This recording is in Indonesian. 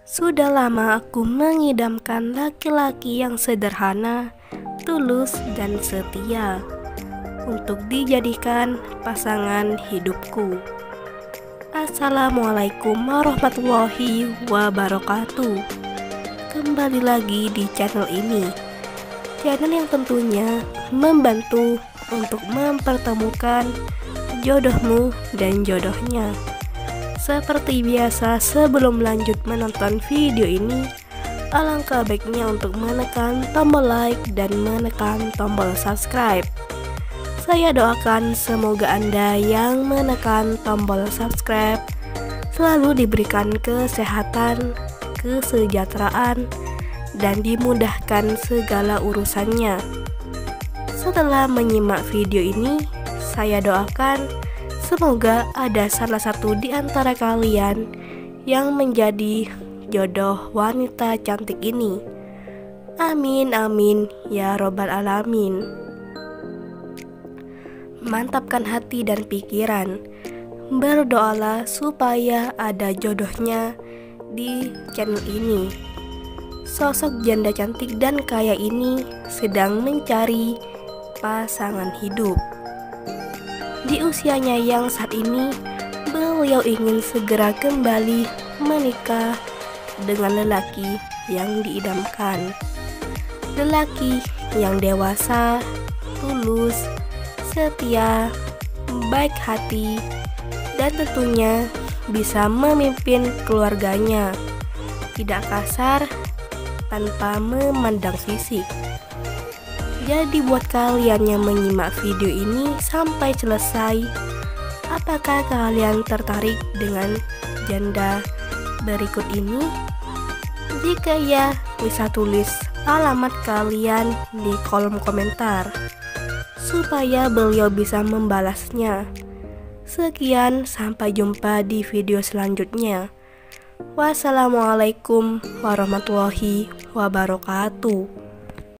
Sudah lama aku mengidamkan laki-laki yang sederhana, tulus, dan setia untuk dijadikan pasangan hidupku. Assalamualaikum warahmatullahi wabarakatuh. Kembali lagi di channel ini, channel yang tentunya membantu untuk mempertemukan jodohmu dan jodohnya. Seperti biasa, sebelum lanjut menonton video ini, alangkah baiknya untuk menekan tombol like dan menekan tombol subscribe. Saya doakan semoga Anda yang menekan tombol subscribe selalu diberikan kesehatan, kesejahteraan, dan dimudahkan segala urusannya. Setelah menyimak video ini, saya doakan semoga ada salah satu di antara kalian yang menjadi jodoh wanita cantik ini. Amin amin ya robbal alamin. Mantapkan hati dan pikiran. Berdoalah supaya ada jodohnya di channel ini. Sosok janda cantik dan kaya ini sedang mencari pasangan hidup. Di usianya yang saat ini, beliau ingin segera kembali menikah dengan lelaki yang diidamkan. Lelaki yang dewasa, tulus, setia, baik hati, dan tentunya bisa memimpin keluarganya. Tidak kasar, tanpa memandang fisik. Jadi buat kalian yang menyimak video ini sampai selesai, apakah kalian tertarik dengan janda berikut ini? Jika ya, bisa tulis alamat kalian di kolom komentar supaya beliau bisa membalasnya. Sekian, sampai jumpa di video selanjutnya. Wassalamualaikum warahmatullahi wabarakatuh.